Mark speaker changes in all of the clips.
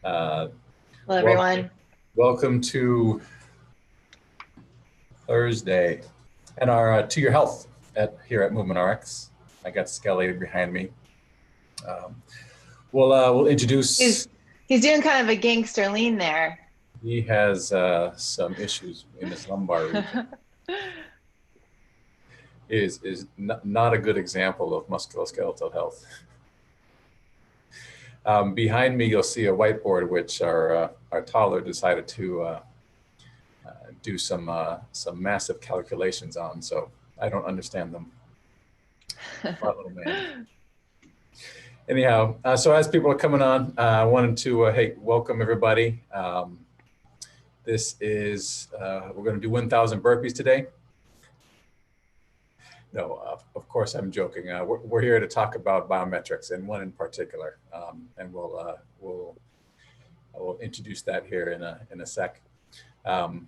Speaker 1: Uh,
Speaker 2: Hello,
Speaker 1: welcome,
Speaker 2: everyone.
Speaker 1: welcome to Thursday and our To Your Health here at Movement RX. I got Skelly behind me. Um, we'll
Speaker 2: He's
Speaker 1: introduce.
Speaker 2: he's doing kind of a gangster lean there.
Speaker 1: He has some issues in his lumbar region. Is not a good example of musculoskeletal health. Behind me, you'll see a whiteboard which our toddler decided to do some massive calculations on. So I don't understand them. Smart little man. Anyhow, so as people are coming on, I wanted to hey, welcome everybody. This is we're going to do 1,000 burpees today. No, of course I'm joking. We're here to talk about biometrics and one in particular, and I will introduce that here in a sec. Um,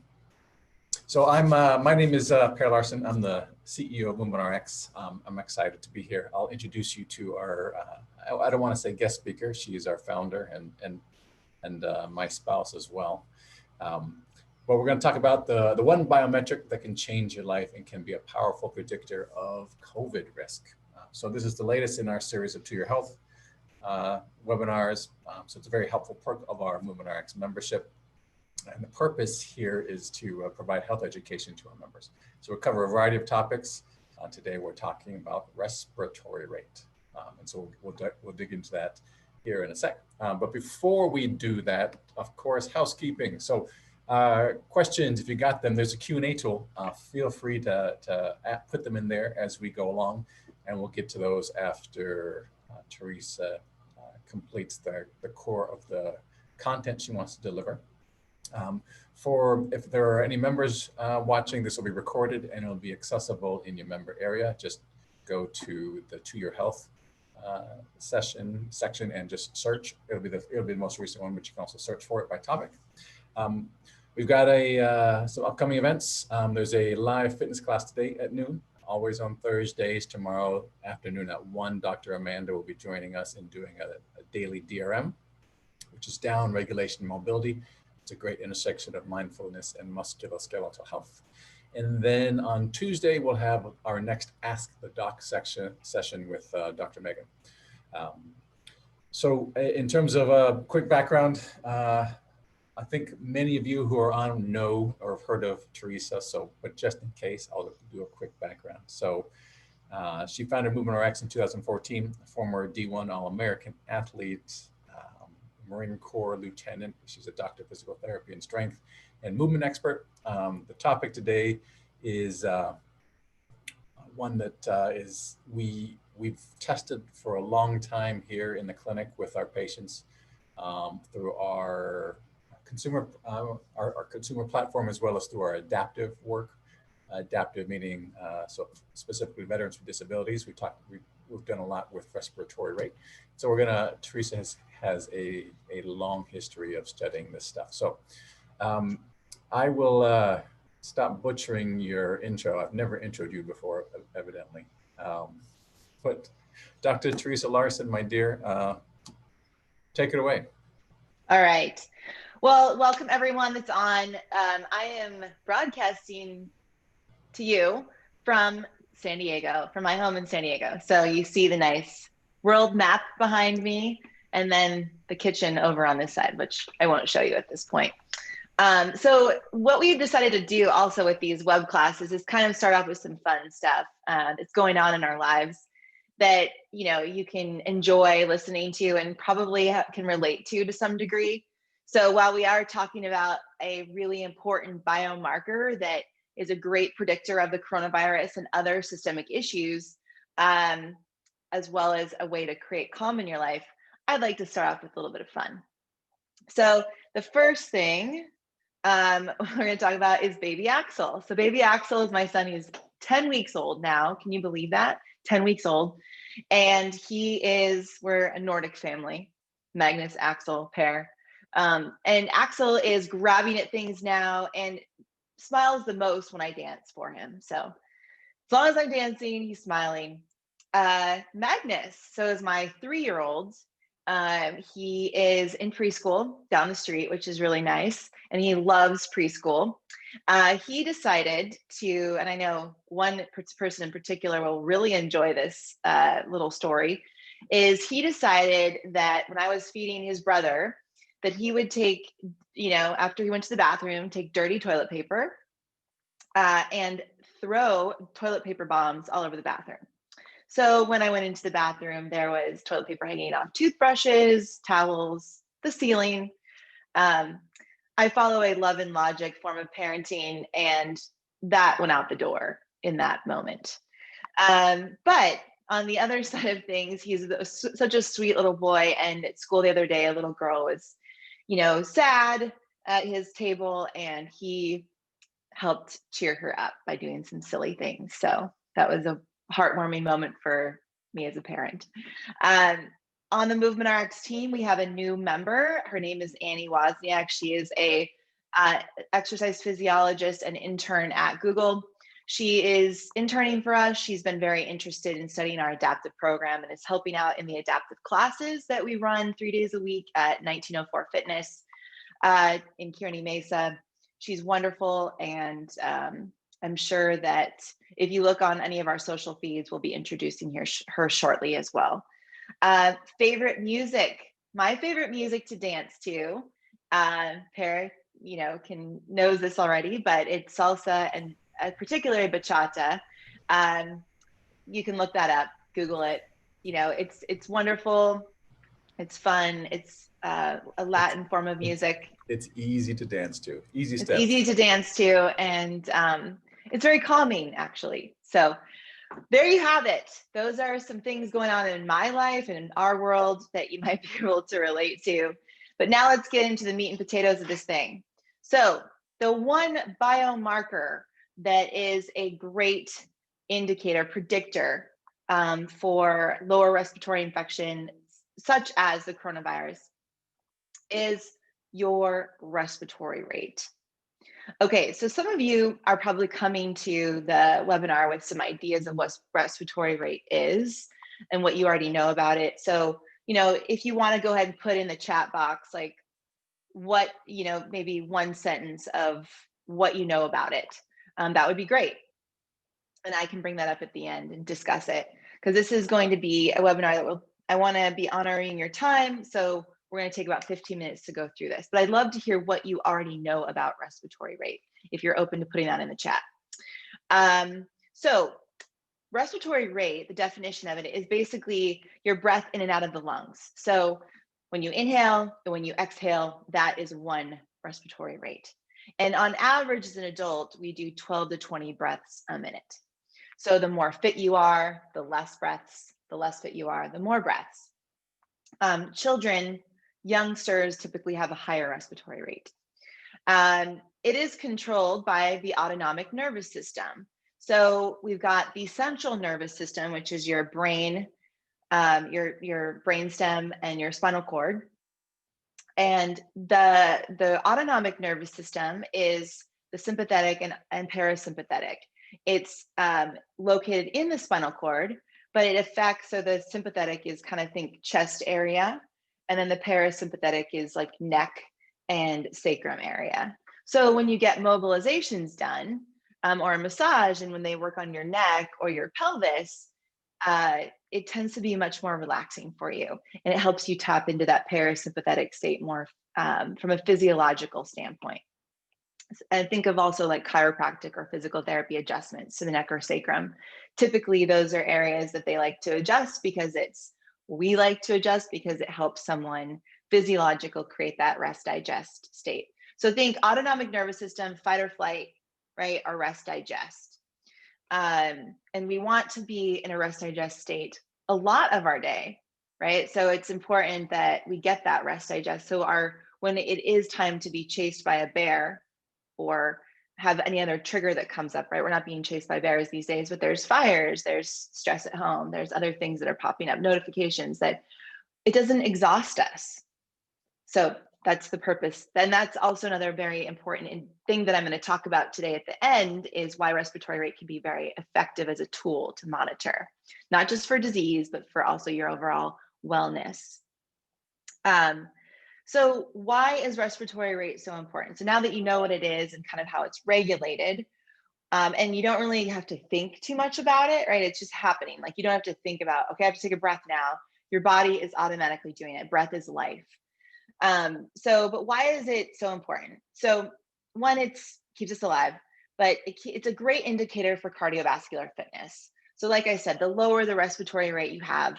Speaker 1: So my name is Per Larson. I'm the CEO of Movement RX. I'm excited to be here. I'll introduce you to our, I don't want to say guest speaker. She is our founder and my spouse as well. But we're going to talk about the one biometric that can change your life and can be a powerful predictor of COVID risk. So this is the latest in our series of To Your Health webinars. So it's a very helpful perk of our Movement RX membership. And the purpose here is to provide health education to our members. So we'll cover a variety of topics. Today we're talking about respiratory rate. And so we'll dig into that here in a sec. But before we do that, of course, housekeeping. So questions, if you got them, there's a Q&A tool. Feel free to put them in there as we go along. And we'll get to those after Theresa completes the core of the content she wants to deliver. If there are any members watching, this will be recorded and it'll be accessible in your member area. Just go to the To Your Health section and just search. It'll be the most recent one, but you can also search for it by topic. We've got some upcoming events. There's a live fitness class today at noon, always on Thursdays. Tomorrow afternoon at 1, Dr. Amanda will be joining us in doing a daily DRM, which is down regulation and mobility. It's a great intersection of mindfulness and musculoskeletal health. And then on Tuesday, we'll have our next Ask the Doc session with Dr. Megan. So in terms of a quick background, I think many of you who are on know or have heard of Theresa. But just in case, I'll do a quick background. So she founded Movement RX in 2014, former D1 All-American athlete, Marine Corps lieutenant. She's a doctor of physical therapy and strength and movement expert. The topic today is one that we've tested for a long time here in the clinic with our patients through our consumer platform, as well as through our adaptive work. Adaptive meaning so specifically veterans with disabilities. We've done a lot with respiratory rate. So Theresa has a long history of studying this stuff. So I will stop butchering your intro. I've never introed you before, evidently. But Dr. Theresa Larson, my dear, take it away.
Speaker 2: All right. Well, welcome everyone that's on. I am broadcasting to you from San Diego, from my home in San Diego. So you see the nice world map behind me, and then the kitchen over on this side, which I won't show you at this point. So what we've decided to do also with these web classes is kind of start off with some fun stuff that's going on in our lives that you can enjoy listening to and probably can relate to some degree. So while we are talking about a really important biomarker that is a great predictor of the coronavirus and other systemic issues, as well as a way to create calm in your life, I'd like to start off with a little bit of fun. So the first thing we're going to talk about is baby Axel. So baby Axel is my son. He's 10 weeks old now. Can you believe that? 10 weeks old. And we're a Nordic family, Magnus, Axel, pair. And Axel is grabbing at things now and smiles the most when I dance for him. So as long as I'm dancing, he's smiling. Magnus, so is my 3-year-old, He is in preschool down the street, which is really nice, and he loves preschool. He decided to, and I know one person in particular will really enjoy this little story, is he decided that when I was feeding his brother, that he would take, after he went to the bathroom, take dirty toilet paper and throw toilet paper bombs all over the bathroom. So when I went into the bathroom, there was toilet paper hanging off toothbrushes, towels, the ceiling. I follow a love and logic form of parenting, and that went out the door in that moment. But on the other side of things, he's such a sweet little boy. And at school the other day, a little girl was, sad at his table, and he helped cheer her up by doing some silly things. So that was a heartwarming moment for me as a parent. On the Movement RX team, we have a new member. Her name is Annie Wozniak. She is a exercise physiologist and intern at Google. She is interning for us. She's been very interested in studying our adaptive program and is helping out in the adaptive classes that we run 3 days a week at 1904 Fitness in Kearney Mesa. She's wonderful, and I'm sure that if you look on any of our social feeds, we'll be introducing her shortly as well. Favorite music. My favorite music to dance to, Para, knows this already, but it's salsa and particularly bachata. You can look that up, Google it. It's wonderful. It's fun. It's a Latin form of music.
Speaker 1: It's easy to dance to. Easy steps.
Speaker 2: It's easy to dance to, and it's very calming, actually. So there you have it. Those are some things going on in my life and in our world that you might be able to relate to. But now let's get into the meat and potatoes of this thing. So the one biomarker that is a great indicator, predictor for lower respiratory infection, such as the coronavirus, is your respiratory rate. Okay, so some of you are probably coming to the webinar with some ideas of what respiratory rate is and what you already know about it. So, if you want to go ahead and put in the chat box, like what, maybe one sentence of what you know about it, that would be great. And I can bring that up at the end and discuss it, because this is going to be a webinar that I want to be honoring your time. So we're going to take about 15 minutes to go through this, but I'd love to hear what you already know about respiratory rate, if you're open to putting that in the chat. So respiratory rate, the definition of it is basically your breath in and out of the lungs. So when you inhale and when you exhale, that is one respiratory rate. And on average, as an adult, we do 12 to 20 breaths a minute. So the more fit you are, the less breaths. The less fit you are, the more breaths. Children, youngsters typically have a higher respiratory rate. It is controlled by the autonomic nervous system. So we've got the central nervous system, which is your brain, your brainstem and your spinal cord. And the autonomic nervous system is the sympathetic and parasympathetic. It's located in the spinal cord, but it affects, so the sympathetic is kind of think chest area, and then the parasympathetic is like neck and sacrum area. So when you get mobilizations done or a massage, and when they work on your neck or your pelvis, it tends to be much more relaxing for you, and it helps you tap into that parasympathetic state more from a physiological standpoint. And think of also like chiropractic or physical therapy adjustments to the neck or sacrum. Typically, those are areas that they like to adjust because we like to adjust because it helps someone physiological create that rest digest state. So think autonomic nervous system, fight or flight, right, or rest digest. And we want to be in a rest digest state a lot of our day, right? So it's important that we get that rest digest. So when it is time to be chased by a bear or have any other trigger that comes up, right? We're not being chased by bears these days, but there's fires, there's stress at home, there's other things that are popping up, notifications, that it doesn't exhaust us. So that's the purpose. Then that's also another very important thing that I'm going to talk about today at the end, is why respiratory rate can be very effective as a tool to monitor, not just for disease, but for also your overall wellness. So why is respiratory rate so important? So now that you know what it is and kind of how it's regulated, and you don't really have to think too much about it, right? It's just happening. Like you don't have to think about, okay, I have to take a breath now. Your body is automatically doing it. Breath is life. But why is it so important? So one, it keeps us alive, but it's a great indicator for cardiovascular fitness. So like I said, the lower the respiratory rate you have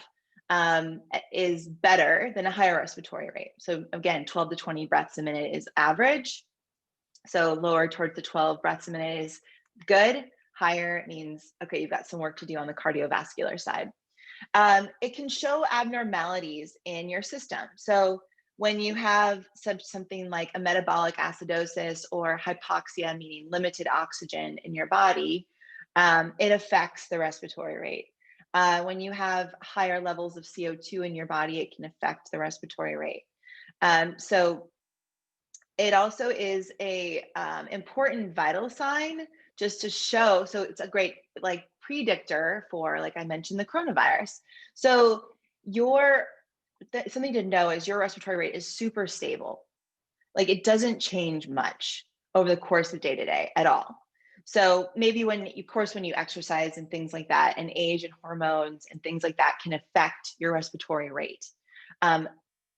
Speaker 2: is better than a higher respiratory rate. So again, 12 to 20 breaths a minute is average. So lower towards the 12 breaths a minute is good. Higher means, okay, you've got some work to do on the cardiovascular side. It can show abnormalities in your system. So when you have something like a metabolic acidosis or hypoxia, meaning limited oxygen in your body, it affects the respiratory rate. When you have higher levels of CO2 in your body, it can affect the respiratory rate. So it also is a important vital sign just to show, so it's a great like predictor for, like I mentioned, the coronavirus. So something to know is your respiratory rate is super stable. Like it doesn't change much over the course of day to day at all. So maybe when you exercise and things like that, and age and hormones and things like that can affect your respiratory rate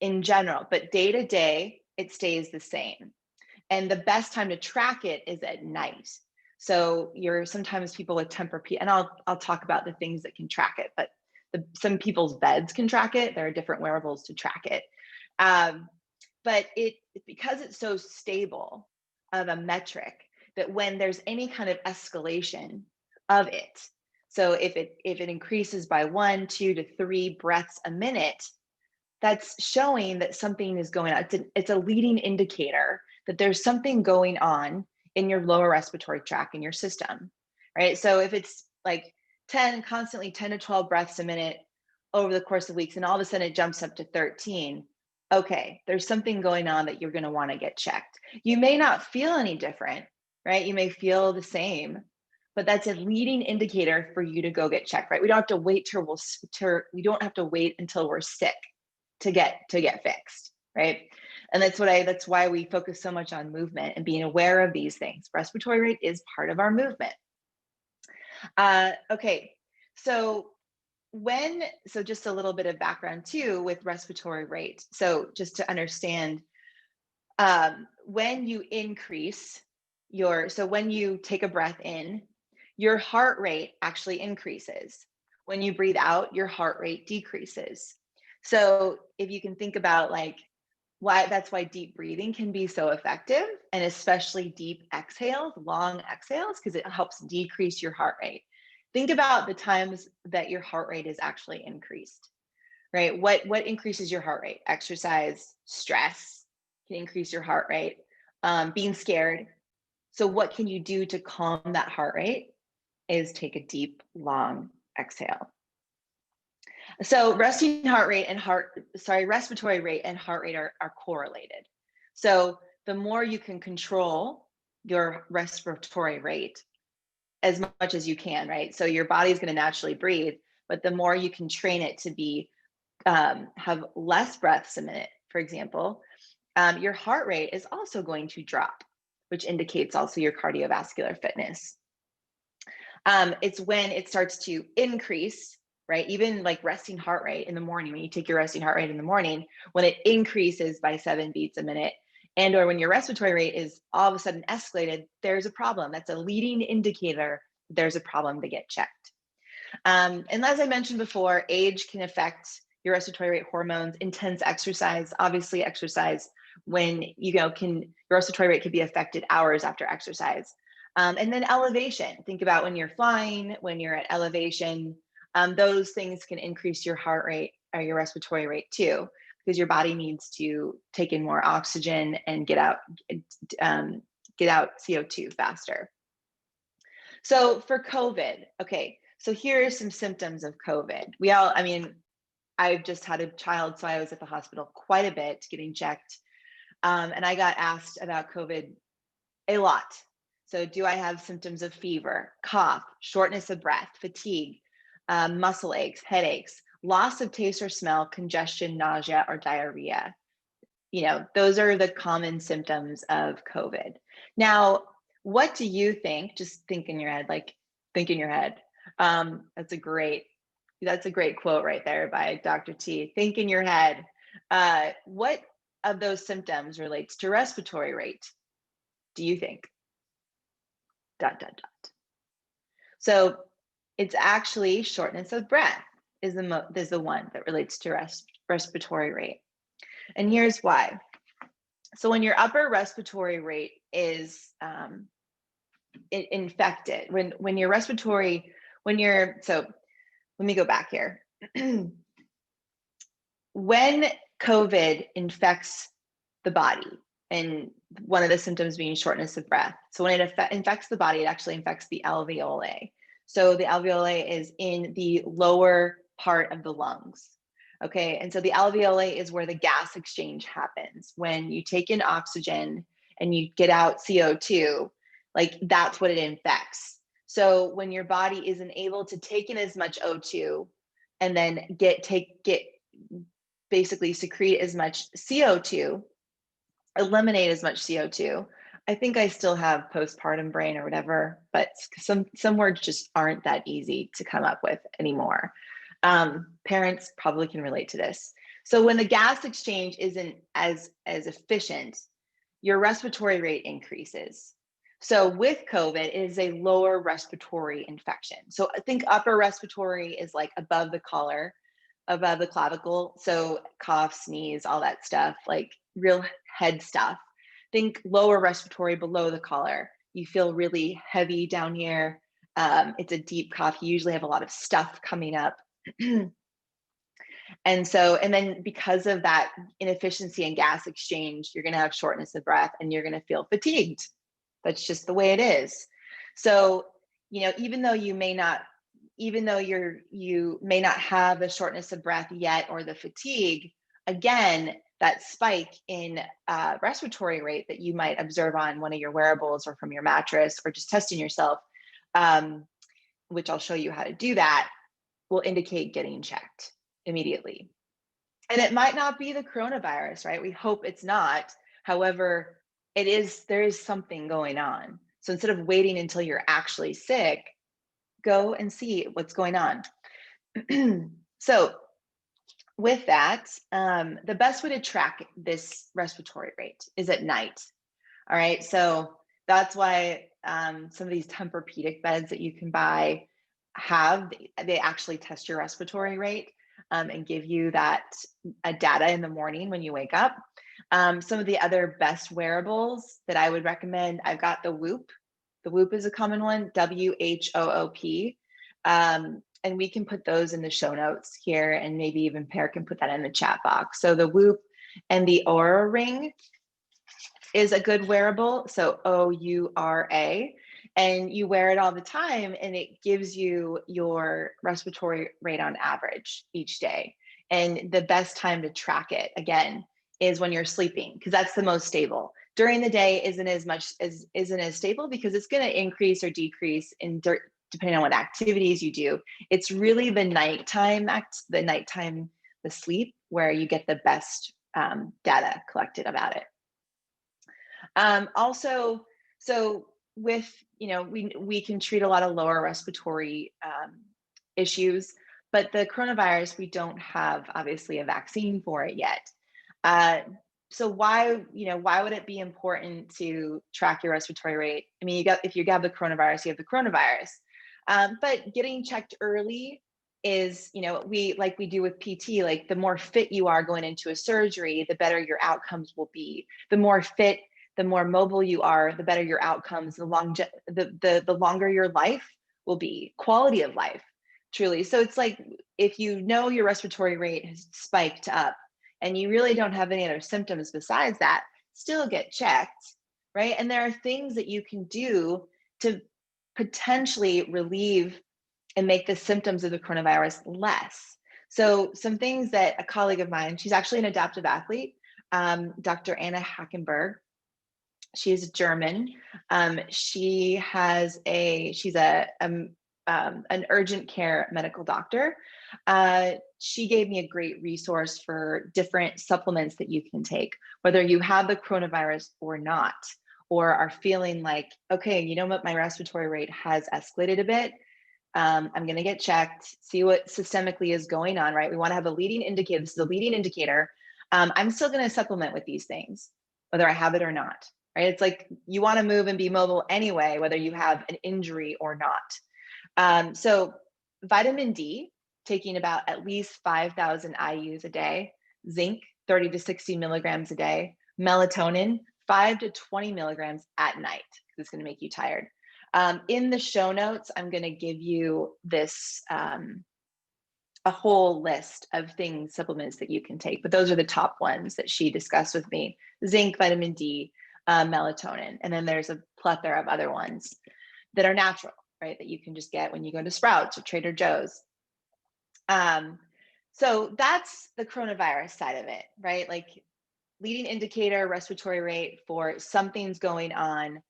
Speaker 2: in general, but day to day, it stays the same. And the best time to track it is at night. So sometimes people with Tempur-Pedic, and I'll talk about the things that can track it, but some people's beds can track it. There are different wearables to track it. But because it's so stable of a metric, that when there's any kind of escalation of it, so if it increases by 1, 2 to 3 breaths a minute, that's showing that something is going on. It's a leading indicator that there's something going on in your lower respiratory tract in your system, right? So if it's like constantly 10 to 12 breaths a minute over the course of weeks, and all of a sudden it jumps up to 13, okay, there's something going on that you're going to want to get checked. You may not feel any different, right? You may feel the same, but that's a leading indicator for you to go get checked, right? We don't have to wait we don't have to wait until we're sick to get fixed, right? And that's why we focus so much on movement and being aware of these things. Respiratory rate is part of our movement. Okay, so just a little bit of background too with respiratory rate. So just to understand, when you increase when you take a breath in, your heart rate actually increases. When you breathe out, your heart rate decreases. So if you can think about that's why deep breathing can be so effective, and especially deep exhales, long exhales, because it helps decrease your heart rate. Think about the times that your heart rate is actually increased, right? What increases your heart rate? Exercise, stress can increase your heart rate, being scared. So what can you do to calm that heart rate is take a deep, long exhale. So respiratory rate and heart rate are correlated. So the more you can control your respiratory rate as much as you can, right? So your body's going to naturally breathe, but the more you can train it to be have less breaths a minute, for example, your heart rate is also going to drop, which indicates also your cardiovascular fitness. It's when it starts to increase, right? Even like resting heart rate in the morning, when you take your resting heart rate in the morning, when it increases by 7 beats a minute, or when your respiratory rate is all of a sudden escalated, there's a problem. That's a leading indicator there's a problem to get checked. And as I mentioned before, age can affect your respiratory rate, hormones, intense exercise. Obviously, exercise when your respiratory rate could be affected hours after exercise. And then elevation. Think about when you're flying, when you're at elevation, those things can increase your heart rate or your respiratory rate too, because your body needs to take in more oxygen and get out CO2 faster. So for COVID, okay, so here are some symptoms of COVID. I've just had a child, so I was at the hospital quite a bit getting checked. And I got asked about COVID a lot. So do I have symptoms of fever, cough, shortness of breath, fatigue, muscle aches, headaches, loss of taste or smell, congestion, nausea, or diarrhea. Those are the common symptoms of COVID. Now, what do you think? Just think in your head, think in your head. That's a great quote right there by Dr. T. Think in your head. What of those symptoms relates to respiratory rate? Do you think? ... So it's actually shortness of breath is the one that relates to respiratory rate. And here's why. So when your upper respiratory rate is infected, when your respiratory, so let me go back here. When COVID infects the body, and one of the symptoms being shortness of breath. So when it infects the body, it actually infects the alveoli. So the alveoli is in the lower part of the lungs. Okay, and so the alveoli is where the gas exchange happens. When you take in oxygen and you get out CO2, that's what it infects. So when your body isn't able to take in as much O2 and then basically secrete as much CO2, eliminate as much CO2. I think I still have postpartum brain or whatever, but some words just aren't that easy to come up with anymore. Parents probably can relate to this. So when the gas exchange isn't as efficient, your respiratory rate increases. So with COVID, it is a lower respiratory infection. So I think upper respiratory is above the collar, above the clavicle. So cough, sneeze, all that stuff, real head stuff. Think lower respiratory below the collar. You feel really heavy down here. It's a deep cough. You usually have a lot of stuff coming up. And then because of that inefficiency in gas exchange, you're going to have shortness of breath and you're going to feel fatigued. That's just the way it is. So, even though you may not have the shortness of breath yet or the fatigue, again, that spike in respiratory rate that you might observe on one of your wearables or from your mattress or just testing yourself, which I'll show you how to do that, will indicate getting checked immediately. And it might not be the coronavirus, right? We hope it's not. However, there is something going on. So instead of waiting until you're actually sick, go and see what's going on. So with that, the best way to track this respiratory rate is at night. All right, so that's why some of these Tempur-Pedic beds that you can buy they actually test your respiratory rate and give you that data in the morning when you wake up. Some of the other best wearables that I would recommend, I've got the Whoop. The Whoop is a common one, WHOOP. And we can put those in the show notes here, and maybe even Per can put that in the chat box. So the Whoop and the Oura Ring is a good wearable. So OURA, and you wear it all the time, and it gives you your respiratory rate on average each day. And the best time to track it, again, is when you're sleeping, because that's the most stable. During the day isn't as stable because it's going to increase or decrease depending on what activities you do. It's really the nighttime, the sleep, where you get the best data collected about it. Also, so with, we can treat a lot of lower respiratory issues, but the coronavirus, we don't have obviously a vaccine for it yet. So why would it be important to track your respiratory rate? I mean, if you have the coronavirus, you have the coronavirus. But getting checked early is, we do with PT, the more fit you are going into a surgery, the better your outcomes will be. The more fit, the more mobile you are, the better your outcomes, the longer your life will be, quality of life, truly. So it's if your respiratory rate has spiked up and you really don't have any other symptoms besides that, still get checked, right? And there are things that you can do to potentially relieve and make the symptoms of the coronavirus less. So some things that a colleague of mine, she's actually an adaptive athlete, Dr. Anna Hackenberg, she's German. She's an urgent care medical doctor. she gave me a great resource for different supplements that you can take, whether you have the coronavirus or not, or are feeling like, okay, you know what, my respiratory rate has escalated a bit. I'm going to get checked, see what systemically is going on, right? We want to have a leading indicator. This is a leading indicator. I'm still going to supplement with these things, whether I have it or not, right? It's like you want to move and be mobile anyway, whether you have an injury or not. So vitamin D, taking about at least 5,000 IUs a day, zinc, 30 to 60 milligrams a day, melatonin, 5 to 20 milligrams at night, because it's going to make you tired. In the show notes, I'm going to give you this, a whole list of things, supplements that you can take, but those are the top ones that she discussed with me: zinc, vitamin D, melatonin. And then there's a plethora of other ones that are natural, right? That you can just get when you go to Sprouts or Trader Joe's. So that's the coronavirus side of it, right? Like leading indicator, respiratory rate for something's going on,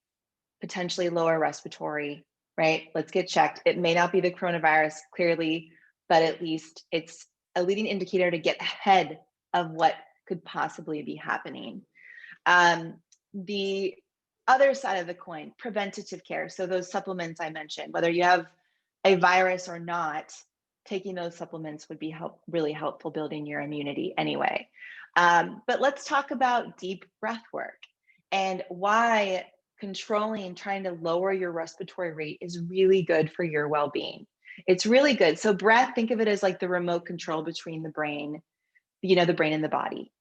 Speaker 2: potentially lower respiratory, right? Let's get checked. It may not be the coronavirus, clearly, but at least it's a leading indicator to get ahead of what could possibly be happening. The other side of the coin, preventative care. So those supplements I mentioned, whether you have a virus or not, taking those supplements would be really helpful building your immunity anyway. But let's talk about deep breath work and why controlling, trying to lower your respiratory rate is really good for your well-being. It's really good. So breath, think of it as like the remote control between the brain, the brain and the body.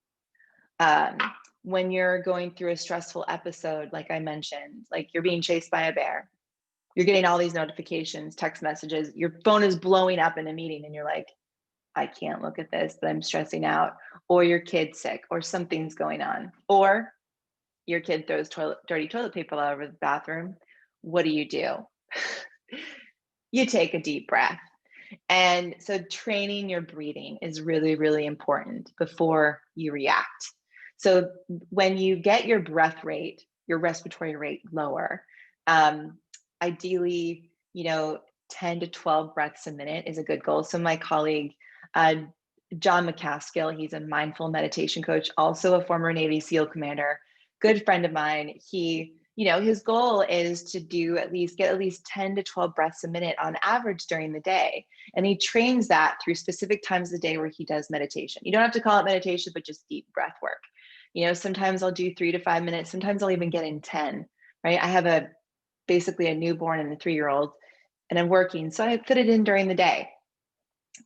Speaker 2: When you're going through a stressful episode, like I mentioned, like you're being chased by a bear, you're getting all these notifications, text messages, your phone is blowing up in a meeting and you're like, I can't look at this, but I'm stressing out, or your kid's sick, or something's going on, or your kid throws dirty toilet paper all over the bathroom. What do? You take a deep breath. And so training your breathing is really, really important before you react. So when you get your breath rate, your respiratory rate lower, ideally, 10 to 12 breaths a minute is a good goal. So my colleague, John McCaskill, he's a mindful meditation coach, also a former Navy SEAL commander, good friend of mine. He, his goal is to get at least 10 to 12 breaths a minute on average during the day. And he trains that through specific times of the day where he does meditation. You don't have to call it meditation, but just deep breath work. Sometimes I'll do 3 to 5 minutes. Sometimes I'll even get in 10, right? I have basically a newborn and a 3-year-old, and I'm working. So I fit it in during the day.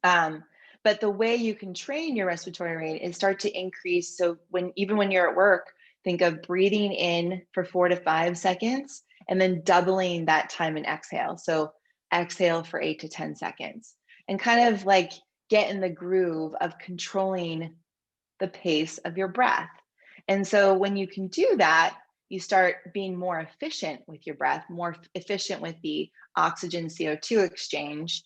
Speaker 2: But the way you can train your respiratory rate is start to increase. So even when you're at work, think of breathing in for 4 to 5 seconds and then doubling that time in exhale. So exhale for 8 to 10 seconds and kind of like get in the groove of controlling the pace of your breath. And so when you can do that, you start being more efficient with your breath, more efficient with the oxygen CO2 exchange.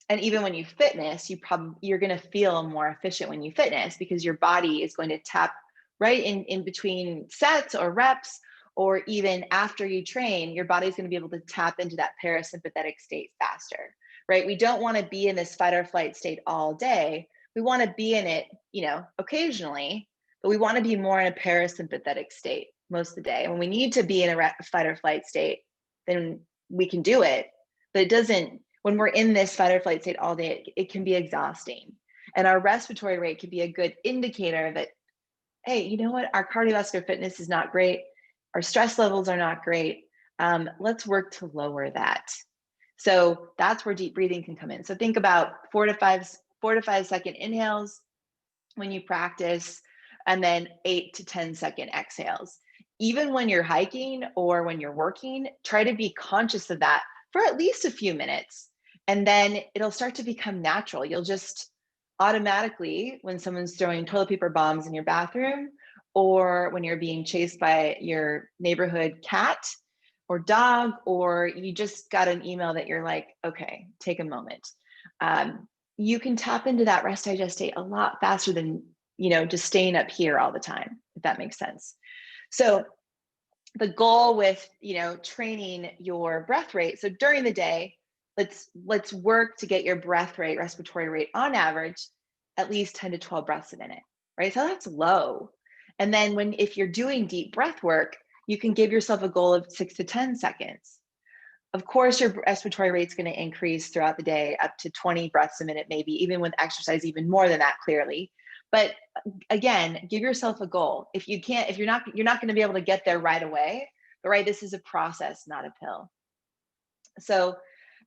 Speaker 2: And even when you fitness, you're going to feel more efficient when you fitness because your body is going to tap right in between sets or reps, or even after you train, your body's going to be able to tap into that parasympathetic state faster, right? We don't want to be in this fight or flight state all day. We want to be in it, occasionally, but we want to be more in a parasympathetic state most of the day. And when we need to be in a fight or flight state, then we can do it. But it doesn't, when we're in this fight or flight state all day, it can be exhausting. And our respiratory rate can be a good indicator that, hey, you know what? Our cardiovascular fitness is not great. Our stress levels are not great. Let's work to lower that. So that's where deep breathing can come in. So think about 4 to 5 second inhales when you practice, and then 8 to 10 second exhales. Even when you're hiking or when you're working, try to be conscious of that for at least a few minutes. And then it'll start to become natural. You'll just automatically, when someone's throwing toilet paper bombs in your bathroom, or when you're being chased by your neighborhood cat or dog, or you just got an email that you're like, okay, take a moment. You can tap into that rest digest state a lot faster than, just staying up here all the time, if that makes sense. So the goal with, training your breath rate, so during the day, let's work to get your breath rate, respiratory rate on average, at least 10 to 12 breaths a minute, right? So that's low. And then if you're doing deep breath work, you can give yourself a goal of 6 to 10 seconds. Of course, your respiratory rate's going to increase throughout the day up to 20 breaths a minute, maybe even with exercise, even more than that, clearly. But again, give yourself a goal. If you're not going to be able to get there right away, but right, this is a process, not a pill. So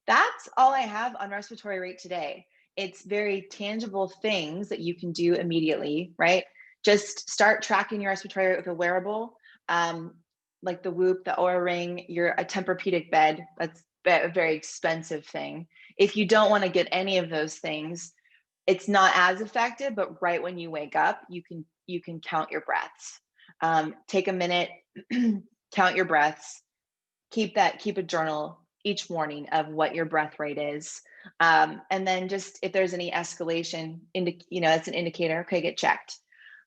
Speaker 2: that's all I have on respiratory rate today. It's very tangible things that you can do immediately, right? Just start tracking your respiratory rate with a wearable, like the Whoop, the Oura Ring, a Tempur-Pedic bed. That's a very expensive thing. If you don't want to get any of those things, it's not as effective, but right when you wake up, you can count your breaths. Take a minute, count your breaths, keep a journal each morning of what your breath rate is. And then just if there's any escalation, it's an indicator, okay, get checked.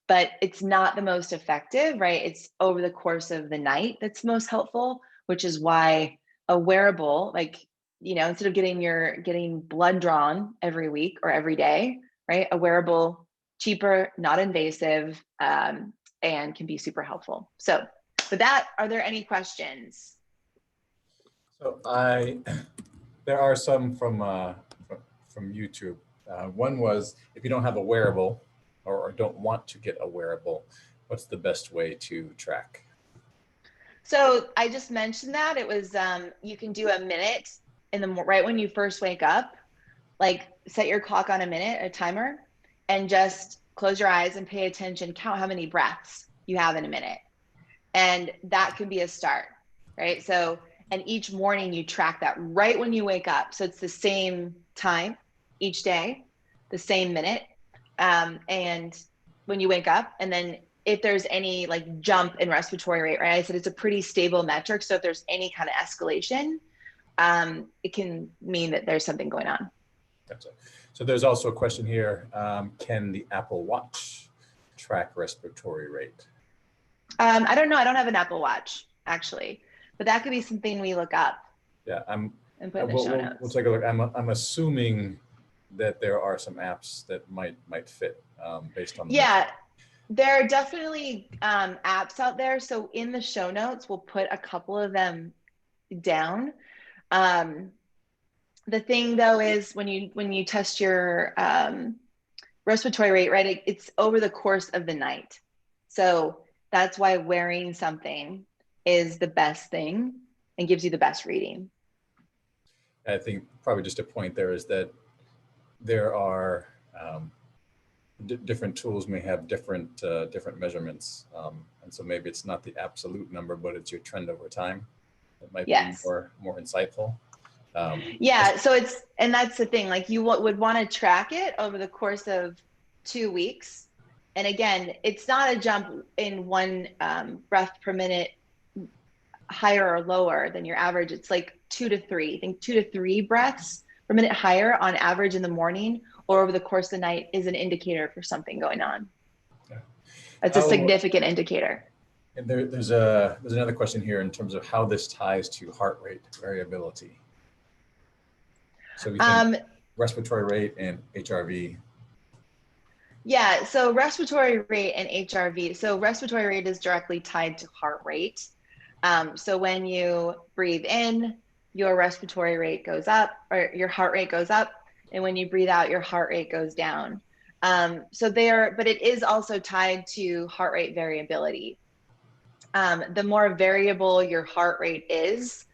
Speaker 2: But it's not the most effective, right? It's over the course of the night that's most helpful, which is why a wearable, like, instead of getting blood drawn every week or every day, right? A wearable, cheaper, not invasive, and can be super helpful. So with that, are there any questions?
Speaker 1: So there are some from YouTube. One was, if you don't have a wearable or don't want to get a wearable, what's the best way to track?
Speaker 2: So I just mentioned that it was, you can do a minute right when you first wake up, like set your clock on a minute, a timer, and just close your eyes and pay attention, count how many breaths you have in a minute. And that can be a start, right? So, and each morning you track that right when you wake up. So it's the same time each day, the same minute. And when you wake up, and then if there's any like jump in respiratory rate, right? I said it's a pretty stable metric. So if there's any kind of escalation, it can mean that there's something going on.
Speaker 1: Gotcha. So there's also a question here. Can the Apple Watch track respiratory rate?
Speaker 2: I don't know. I don't have an Apple Watch, actually, but that could be something we look up.
Speaker 1: Yeah,
Speaker 2: and put in the show notes.
Speaker 1: We'll take a look. I'm assuming that there are some apps that might fit based on the
Speaker 2: metric. There are definitely apps out there. So in the show notes, we'll put a couple of them down. The thing though is when you test your respiratory rate, right, it's over the course of the night. So that's why wearing something is the best thing and gives you the best reading.
Speaker 1: I think probably just a point there is that there are different tools may have different measurements, and so maybe it's not the absolute number, but it's your trend over time. It might be more insightful.
Speaker 2: So and that's the thing, like you would want to track it over the course of 2 weeks. And again, it's not a jump in one breath per minute higher or lower than your average. It's like 2 to 3. I think 2 to 3 breaths per minute higher on average in the morning or over the course of the night is an indicator for something going on. Okay. That's a significant indicator.
Speaker 1: And there's another question here in terms of how this ties to heart rate variability. So we think respiratory rate and HRV.
Speaker 2: Yeah, so respiratory rate and HRV. So respiratory rate is directly tied to heart rate. So when you breathe in, your respiratory rate goes up, or your heart rate goes up, and when you breathe out, your heart rate goes down. But it is also tied to heart rate variability. The more variable your heart rate is,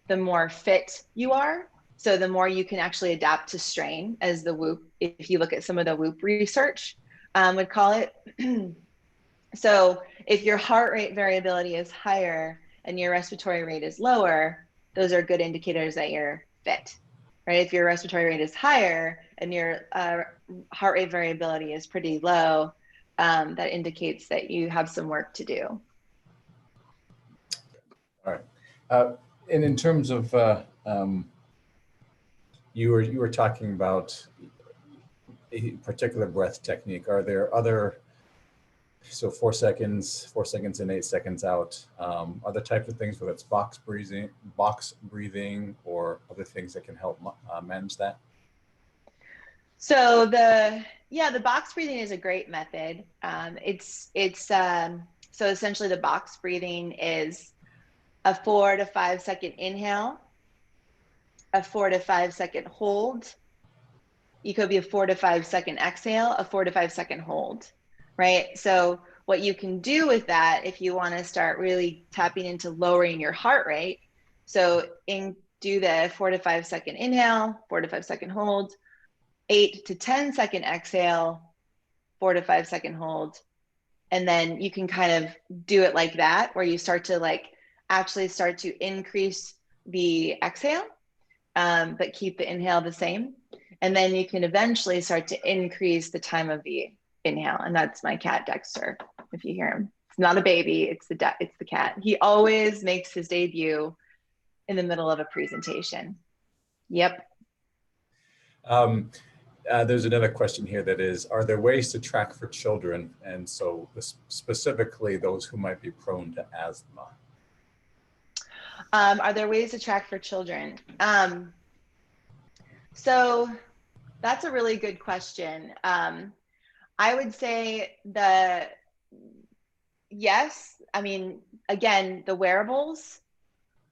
Speaker 2: the more fit you are. So the more you can actually adapt to strain, as the Whoop, if you look at some of the Whoop research, would call it. So if your heart rate variability is higher and your respiratory rate is lower, those are good indicators that you're fit, right? If your respiratory rate is higher and your heart rate variability is pretty low, that indicates that you have some work to do.
Speaker 1: All right. And in terms of, you were talking about a particular breath technique. Are there other So 4 seconds in, 8 seconds out. Other types of things, whether it's box breathing, or other things that can help manage that.
Speaker 2: So the box breathing is a great method. So essentially the box breathing is a 4 to 5 second inhale, a 4 to 5 second hold. You could be a 4 to 5 second exhale, a 4 to 5 second hold, right? So what you can do with that, if you want to start really tapping into lowering your heart rate, so do the 4 to 5 second inhale, 4 to 5 second hold, 8 to 10 second exhale, 4 to 5 second hold. And then you can kind of do it like that, where you start to actually start to increase the exhale, but keep the inhale the same. And then you can eventually start to increase the time of the inhale. And that's my cat, Dexter, if you hear him. It's not a baby, it's the cat. He always makes his debut in the middle of a presentation. Yep.
Speaker 1: There's another question here that is, are there ways to track for children? And so specifically those who might be prone to asthma.
Speaker 2: Are there ways to track for children? So that's a really good question. I would say yes. I mean, again, the wearables,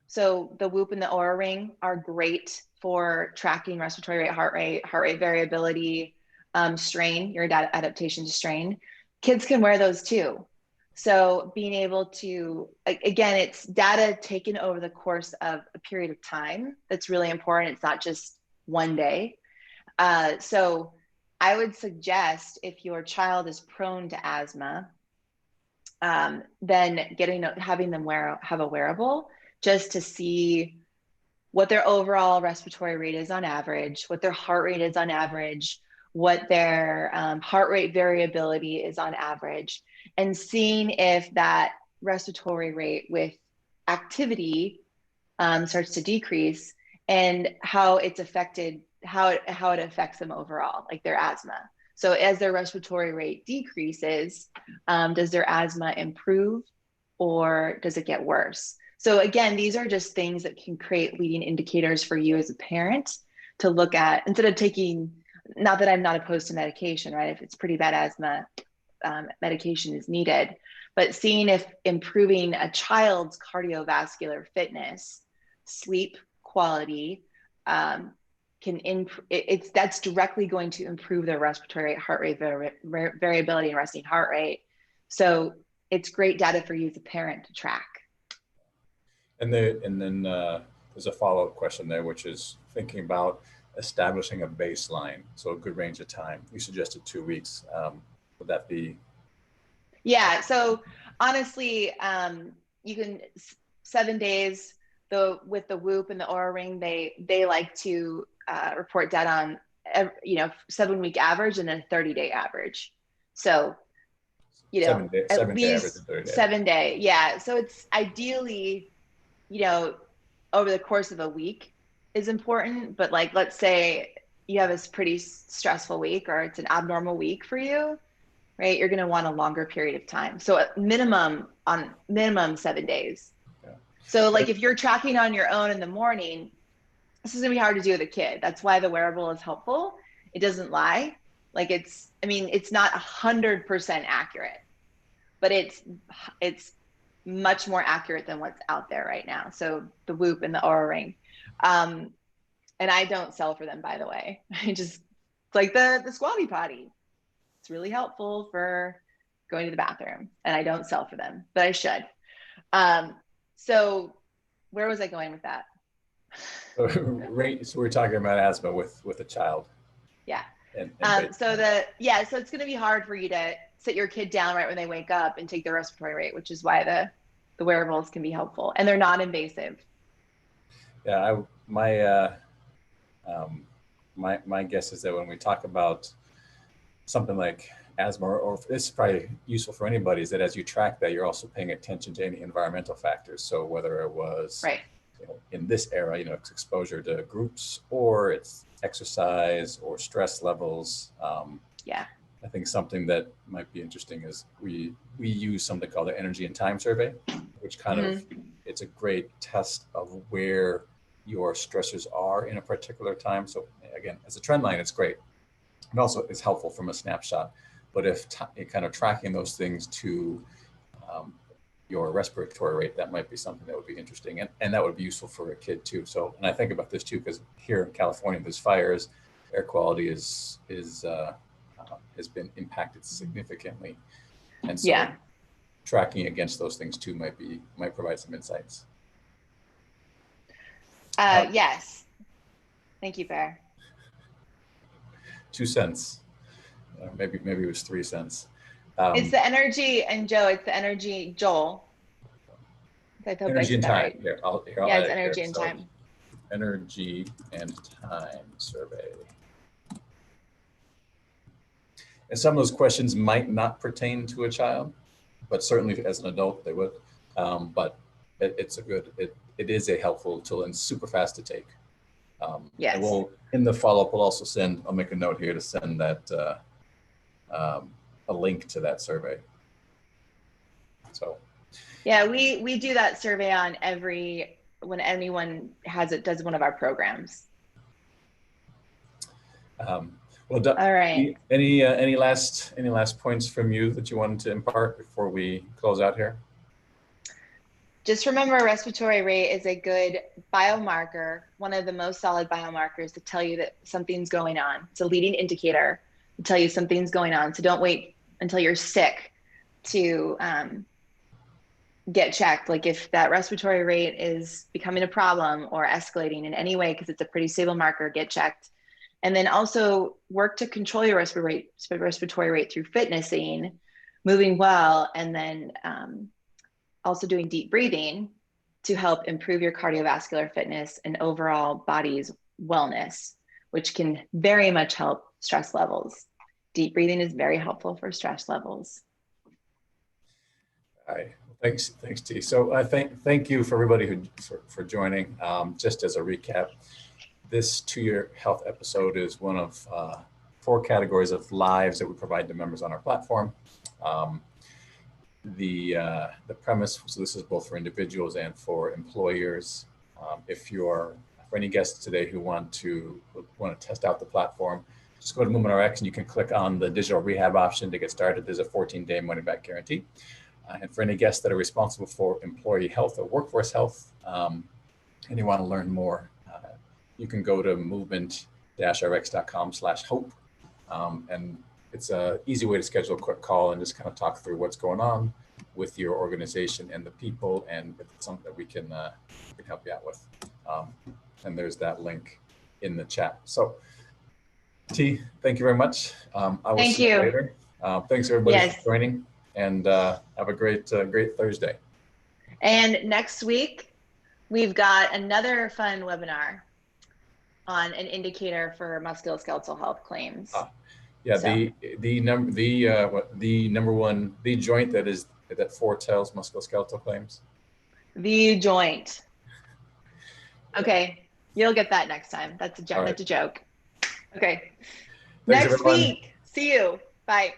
Speaker 2: so the Whoop and the Oura Ring are great for tracking respiratory rate, heart rate variability, strain, your adaptation to strain. Kids can wear those too. So being able to, again, it's data taken over the course of a period of time. That's really important. It's not just one day. So I would suggest, if your child is prone to asthma, then having them have a wearable, just to see what their overall respiratory rate is on average, what their heart rate is on average, what their heart rate variability is on average, and seeing if that respiratory rate with activity starts to decrease, and how it affects them overall, like their asthma. So as their respiratory rate decreases, does their asthma improve, or does it get worse? So again, these are just things that can create leading indicators for you as a parent to look at, instead of taking, not that I'm not opposed to medication, right? If it's pretty bad asthma, medication is needed, but seeing if improving a child's cardiovascular fitness, sleep quality, that's directly going to improve their respiratory rate, heart rate variability, and resting heart rate. So it's great data for you as a parent to track.
Speaker 1: And then there's a follow-up question there, which is thinking about establishing a baseline, so a good range of time. You suggested 2 weeks. Would that be?
Speaker 2: Yeah. So honestly, you can 7 days. With the Whoop and the Oura Ring, they like to report data on 7-week average and then 30-day average. So at least 7 day. Yeah. So it's ideally, over the course of a week is important, but let's say you have a pretty stressful week, or it's an abnormal week for you, right? You're going to want a longer period of time. So at minimum 7 days. Yeah. So if you're tracking on your own in the morning, this is going to be hard to do with a kid. That's why the wearable is helpful. It doesn't lie. It's not 100% accurate, but it's much more accurate than what's out there right now. So the Whoop and the Oura Ring. And I don't sell for them, by the way. It's like the Squatty Potty. It's really helpful for going to the bathroom, and I don't sell for them, but I should. So where was I going with that?
Speaker 1: So we're talking about asthma with a child.
Speaker 2: Yeah. So it's going to be hard for you to sit your kid down right when they wake up and take their respiratory rate, which is why the wearables can be helpful, and they're not invasive.
Speaker 1: Yeah, my guess is that when we talk about something like asthma, or it's probably useful for anybody, is that as you track that, you're also paying attention to any environmental factors. So whether it was
Speaker 2: right.
Speaker 1: In this era, it's exposure to groups, or it's exercise or stress levels.
Speaker 2: Yeah.
Speaker 1: I think something that might be interesting is we use something called the energy and time survey, which kind of, it's a great test of where your stressors are in a particular time. So again, as a trend line, it's great. And also it's helpful from a snapshot. But if kind of tracking those things to your respiratory rate, that might be something that would be interesting. And that would be useful for a kid too. So, and I think about this too, because here in California, there's fires, air quality has been impacted significantly. And so tracking against those things too might provide some insights.
Speaker 2: Yes. Thank you, Bear.
Speaker 1: 2 cents. Maybe it was 3 cents.
Speaker 2: It's the energy, and Joe, it's the energy, Joel.
Speaker 1: Energy and time. Right. Here, I'll
Speaker 2: yeah, it's energy and time.
Speaker 1: Energy and time survey. And some of those questions might not pertain to a child, but certainly as an adult they would. But it's a good, it is a helpful tool and super fast to take.
Speaker 2: Yes.
Speaker 1: And we'll, in the follow-up, we'll also send, I'll make a note here to send that a link to that survey. So. Yeah,
Speaker 2: we do that survey on when anyone does one of our programs.
Speaker 1: Well,
Speaker 2: all right.
Speaker 1: Any last points from you that you wanted to impart before we close out here?
Speaker 2: Just remember, respiratory rate is a good biomarker, one of the most solid biomarkers to tell you that something's going on. It's a leading indicator to tell you something's going on. So don't wait until you're sick to get checked. Like if that respiratory rate is becoming a problem or escalating in any way, because it's a pretty stable marker, get checked. And then also work to control your respiratory rate through fitnessing, moving well, and then also doing deep breathing to help improve your cardiovascular fitness and overall body's wellness, which can very much help stress levels. Deep breathing is very helpful for stress levels.
Speaker 1: All right. Thanks, T. So thank you for everybody for joining. Just as a recap, this 2-year health episode is one of 4 categories of lives that we provide to members on our platform. The premise, so this is both for individuals and for employers. For any guests today who want to test out the platform, just go to MovementRx and you can click on the digital rehab option to get started. There's a 14-day money-back guarantee. And for any guests that are responsible for employee health or workforce health, and you want to learn more, you can go to movement-rx.com/hope. And it's an easy way to schedule a quick call and just kind of talk through what's going on with your organization and the people, and if it's something that we can help you out with. And there's that link in the chat. So, T, thank you very much. I will see you later. Thanks everybody for joining, and have a great Thursday.
Speaker 2: And next week, we've got another fun webinar on an indicator for musculoskeletal health claims.
Speaker 1: Yeah, so. the number one joint that foretells musculoskeletal claims. The
Speaker 2: joint. Okay, you'll get that next time. That's a joke. Right. That's a joke. Okay. Thanks, next everyone. Week. See you. Bye.